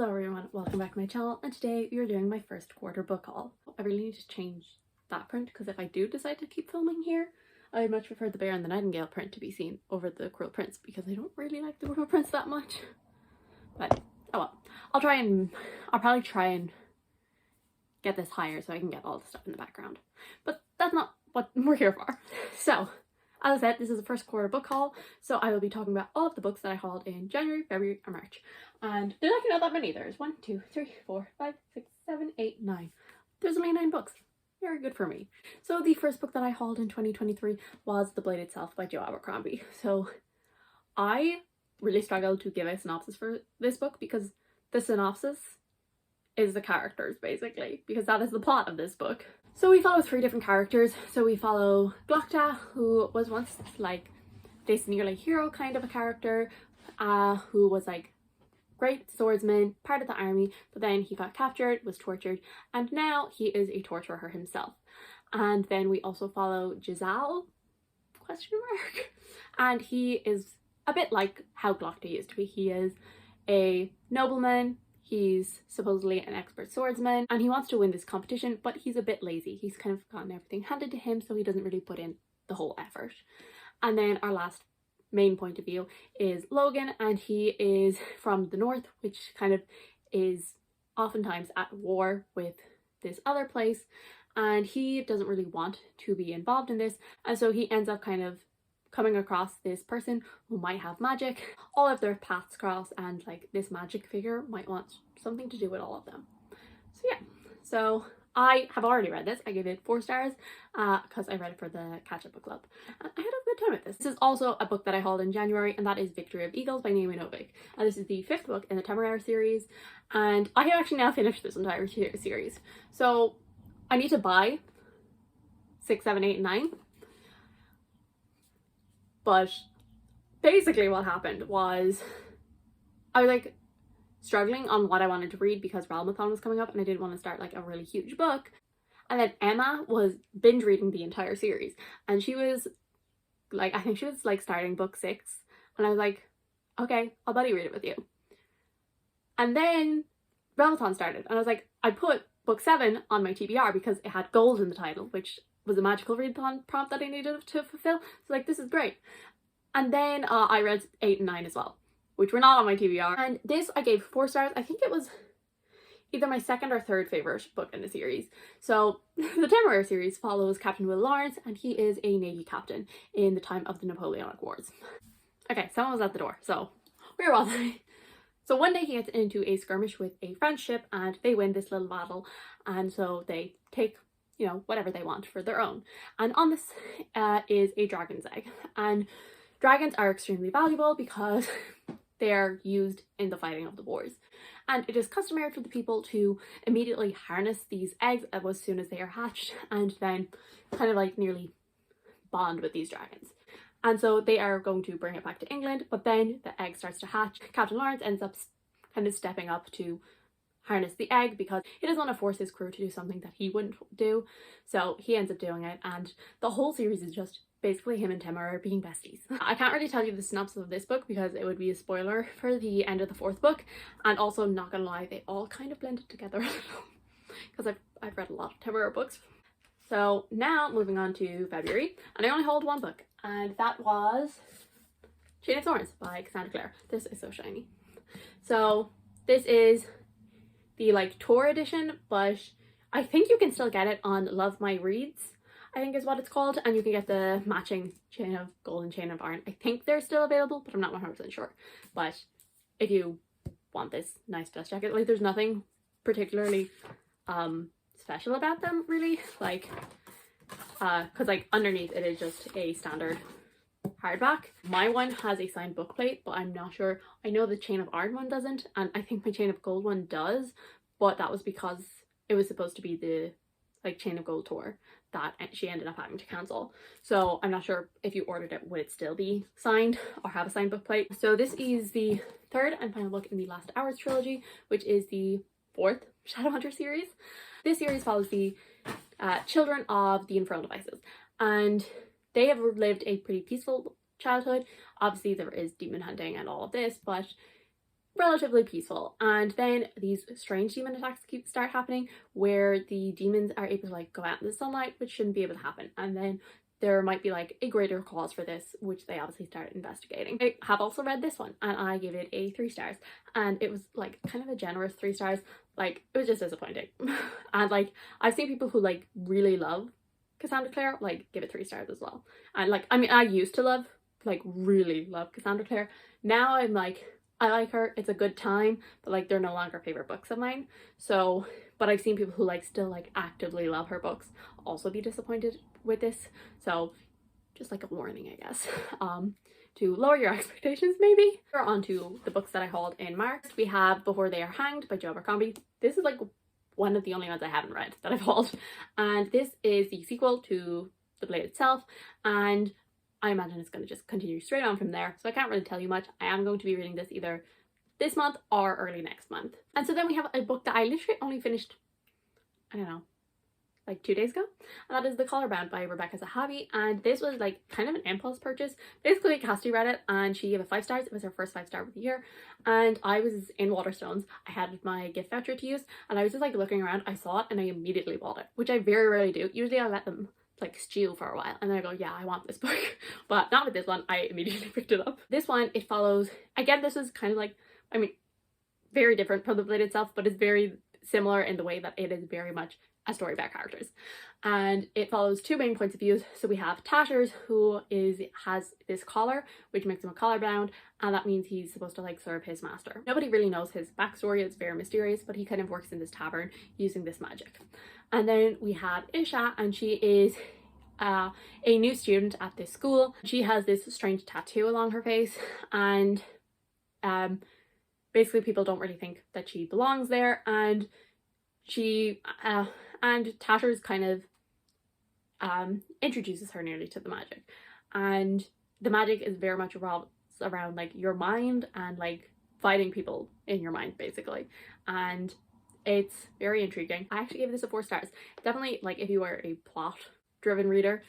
Hello everyone, welcome back to my channel, and today we are doing my first quarter book haul. I really need to change that print because if I do decide to keep filming here, I'd much prefer the Bear and the Nightingale print to be seen over the Cruel Prince because I don't really like the Cruel Prince that much. But oh well, I'll probably try and get this higher so I can get all the stuff in the background. But that's not what we're here for. So, as I said, this is the first quarter book haul, so I will be talking about all of the books that I hauled in January, February, and March. And there's actually not that many. There's 1, 2, 3, 4, 5, 6, 7, 8, 9. There's only 9 books. Very good for me. So the first book that I hauled in 2023 was The Blade Itself by Joe Abercrombie. So I really struggled to give a synopsis for this book because the synopsis is the characters, basically, because that is the plot of this book. So we follow 3 different characters. So we follow Glocta, who was once like this nearly hero kind of a character, who was like great swordsman, part of the army, but then he got captured, was tortured, and now he is a torturer himself. And then we also follow Giselle, ? And he is a bit like how Glocta used to be. He is a nobleman. He's supposedly an expert swordsman and he wants to win this competition, but he's a bit lazy. He's kind of gotten everything handed to him, so he doesn't really put in the whole effort. And then our last main point of view is Logan, and he is from the north, which kind of is oftentimes at war with this other place, and he doesn't really want to be involved in this, and so he ends up kind of coming across this person who might have magic. All of their paths cross, and like this magic figure might want something to do with all of them. So yeah, so I have already read this. I gave it 4 stars because I read it for the catch-up book club. And I had a good time with this. This is also a book that I hauled in January, and that is Victory of Eagles by Naomi Novik. And this is the 5th book in the Temeraire series, and I have actually now finished this entire series. So I need to buy 6, 7, 8, and 9. But basically what happened was I was like struggling on what I wanted to read because Realmathon was coming up and I didn't want to start like a really huge book. And then Emma was binge reading the entire series, and she was like, I think she was like starting book 6, and I was like, okay, I'll buddy read it with you. And then Realmathon started and I was like, I put book 7 on my TBR because it had gold in the title, which was a magical readathon prompt that I needed to fulfill. So like, this is great. And then I read 8 and 9 as well, which were not on my TBR. And this I gave 4 stars. I think it was either my 2nd or 3rd favorite book in the series. So the Temeraire series follows Captain Will Lawrence, and he is a Navy captain in the time of the Napoleonic Wars. Okay, someone was at the door. So where was I? So one day he gets into a skirmish with a French ship and they win this little battle. And so they take, you know, whatever they want for their own. And on this is a dragon's egg. And dragons are extremely valuable because they are used in the fighting of the wars. And it is customary for the people to immediately harness these eggs as soon as they are hatched, and then kind of like nearly bond with these dragons. And so they are going to bring it back to England, but then the egg starts to hatch. Captain Lawrence ends up kind of stepping up to harness the egg because he doesn't want to force his crew to do something that he wouldn't do. So he ends up doing it, and the whole series is just basically him and Temeraire being besties. I can't really tell you the synopsis of this book because it would be a spoiler for the end of the 4th book, and also, not gonna lie, they all kind of blended together because I've read a lot of Temeraire books. So now moving on to February, and I only hauled 1 book, and that was Chain of Thorns by Cassandra Clare. This is so shiny. So this is the like tour edition, but I think you can still get it on Love My Reads, I think is what it's called, and you can get the matching chain of gold and chain of iron. I think they're still available, but I'm not 100% sure. But if you want this nice dust jacket, like there's nothing particularly special about them really, like because like underneath it is just a standard hardback. My one has a signed book plate, but I'm not sure. I know the Chain of Iron one doesn't, and I think my Chain of Gold one does, but that was because it was supposed to be the like Chain of Gold tour that she ended up having to cancel. So I'm not sure if you ordered it, would it still be signed or have a signed book plate. So this is the 3rd and final book in the Last Hours trilogy, which is the 4th Shadowhunter series. This series follows the children of the Infernal Devices, and they have lived a pretty peaceful childhood. Obviously there is demon hunting and all of this, but relatively peaceful, and then these strange demon attacks start happening where the demons are able to like go out in the sunlight, which shouldn't be able to happen, and then there might be like a greater cause for this, which they obviously start investigating. I have also read this one and I give it a 3 stars, and it was like kind of a generous 3 stars. Like, it was just disappointing. And like, I've seen people who like really love Cassandra Clare like give it 3 stars as well. And like, I mean, I used to love, like really love Cassandra Clare. Now I'm like, I like her, it's a good time, but like they're no longer favorite books of mine. So, but I've seen people who like still like actively love her books also be disappointed with this. So just like a warning, I guess, to lower your expectations maybe. We're on to the books that I hauled in March. We have Before They Are Hanged by Jo Abercrombie. This is like one of the only ones I haven't read that I've hauled, and this is the sequel to The Blade itself, and I imagine it's going to just continue straight on from there, so I can't really tell you much. I am going to be reading this either this month or early next month. And so then we have a book that I literally only finished, I don't know, like 2 days ago, and that is The Collarbound by Rebecca Zahavi. And this was like kind of an impulse purchase. Basically, Cassidy read it and she gave it 5 stars. It was her first 5 star of the year, and I was in Waterstones. I had my gift voucher to use, and I was just like looking around. I saw it and I immediately bought it, which I very rarely do. Usually I let them like stew for a while and then I go, yeah, I want this book. But not with this one. I immediately picked it up. This one, it follows, again, this is kind of like, I mean, very different from The Blade itself, but it's very similar in the way that it is very much a story about characters, and it follows 2 main points of view. So we have Tatters, who has this collar which makes him a collar bound, and that means he's supposed to like serve his master. Nobody really knows his backstory, it's very mysterious, but he kind of works in this tavern using this magic. And then we have Isha, and she is a new student at this school. She has this strange tattoo along her face, and basically people don't really think that she belongs there, and she and Tatters kind of introduces her nearly to the magic, and the magic is very much revolves around like your mind and like fighting people in your mind basically, and it's very intriguing. I actually gave this a 4 stars. Definitely, like, if you are a plot driven reader,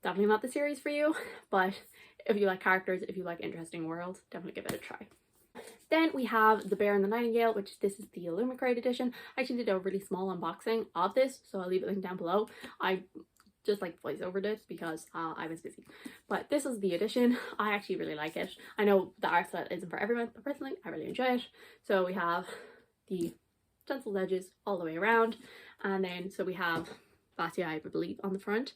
definitely not the series for you, but if you like characters, if you like interesting worlds, definitely give it a try. Then we have The Bear and the Nightingale, which this is the Luminaries edition. I actually did a really small unboxing of this, so I'll leave it linked down below. I just like voiceovered it because I was busy. But this is the edition. I actually really like it. I know the art style isn't for everyone, but personally I really enjoy it. So we have the stenciled edges all the way around, and then so we have Vasya, I believe, on the front,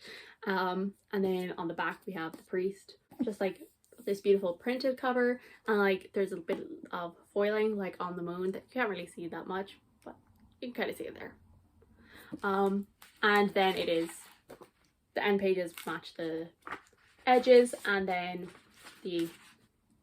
and then on the back we have the priest, just like this beautiful printed cover, and like there's a bit of foiling like on the moon that you can't really see that much, but you can kind of see it there. And then it is the end pages match the edges, and then it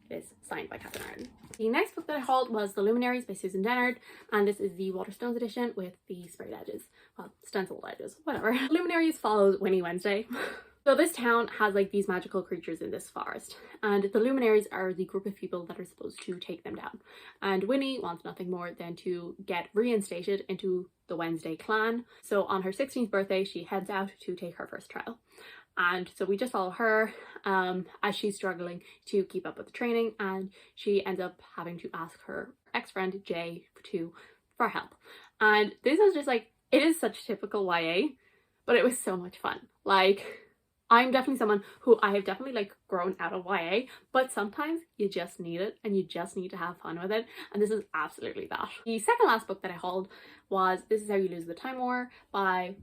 is signed by Catherine Arden. The next book that I hauled was The Luminaries by Susan Dennard, and this is the Waterstones edition with the sprayed edges, well, stenciled edges, whatever. Luminaries follows Winnie Wednesday. So this town has like these magical creatures in this forest, and the Luminaries are the group of people that are supposed to take them down. And Winnie wants nothing more than to get reinstated into the Wednesday clan. So on her 16th birthday, she heads out to take her first trial. And so we just follow her as she's struggling to keep up with the training, and she ends up having to ask her ex-friend Jay for help. And this is just like, it is such typical YA, but it was so much fun. Like, I'm definitely someone who I have definitely like grown out of YA, but sometimes you just need it and you just need to have fun with it, and this is absolutely that. The second last book that I hauled was This Is How You Lose the Time War by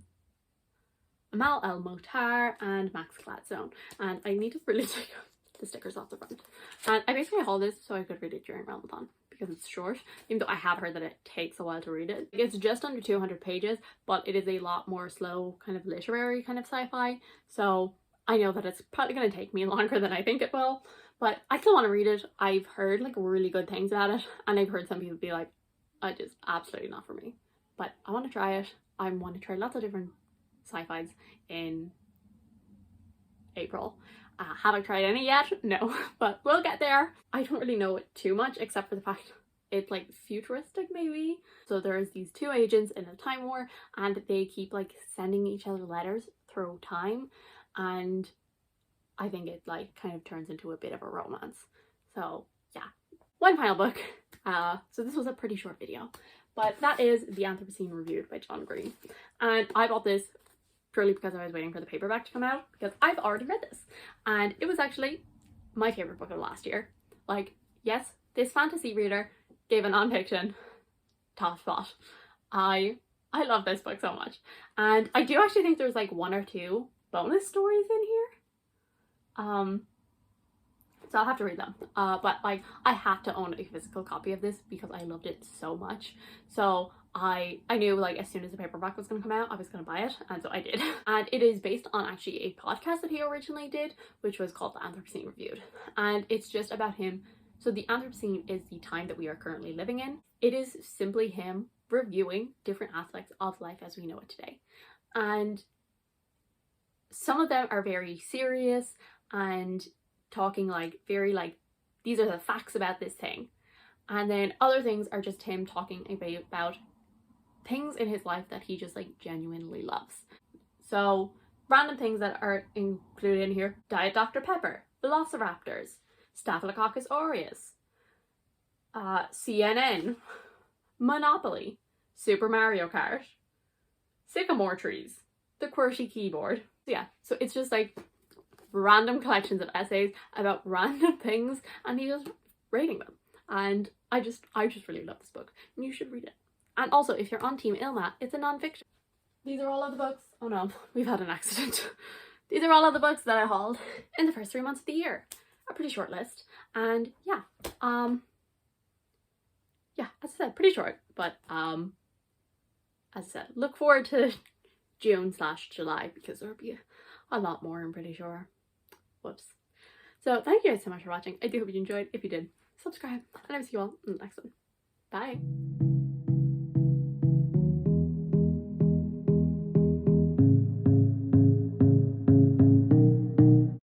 Amal El Motar and Max Gladstone, and I need to really take the stickers off the front. And I basically hauled this so I could read it during Ramadan because it's short, even though I have heard that it takes a while to read it. It's just under 200 pages, but it is a lot more slow, kind of literary kind of sci-fi, so I know that it's probably going to take me longer than I think it will, but I still want to read it. I've heard like really good things about it, and I've heard some people be like, I just absolutely not for me, but I want to try it. I want to try lots of different sci-fis in April. Have I tried any yet? No, but we'll get there. I don't really know it too much except for the fact it's like futuristic maybe. So there's these 2 agents in a time war, and they keep like sending each other letters through time, and I think it like kind of turns into a bit of a romance. So yeah, one final book So this was a pretty short video, but that is The Anthropocene Reviewed by John Green. And I bought this purely because I was waiting for the paperback to come out, because I've already read this. And it was actually my favourite book of last year. Like, yes, this fantasy reader gave a non-fiction top spot. I love this book so much. And I do actually think there's like 1 or 2 bonus stories in here. So I'll have to read them. But like, I had to own a physical copy of this because I loved it so much. So I knew like as soon as the paperback was going to come out, I was going to buy it, and so I did. And it is based on actually a podcast that he originally did, which was called The Anthropocene Reviewed. And it's just about him. So the Anthropocene is the time that we are currently living in. It is simply him reviewing different aspects of life as we know it today. And some of them are very serious and talking like very like, these are the facts about this thing. And then other things are just him talking about things in his life that he just like genuinely loves. So random things that are included in here: Diet Dr. Pepper, Velociraptors, Staphylococcus aureus, CNN, Monopoly, Super Mario Kart, sycamore trees, the QWERTY keyboard. Yeah, so it's just like random collections of essays about random things, and he's just rating them. And I just really love this book, and you should read it. And also, if you're on Team Ilma, it's a non-fiction. These are all of the books. Oh no, we've had an accident. These are all of the books that I hauled in the first 3 months of the year. A pretty short list. And yeah, yeah, as I said, pretty short, but as I said, look forward to June/July, because there'll be a lot more, I'm pretty sure. Whoops. So thank you guys so much for watching. I do hope you enjoyed. If you did, subscribe, and I will see you all in the next one. Bye.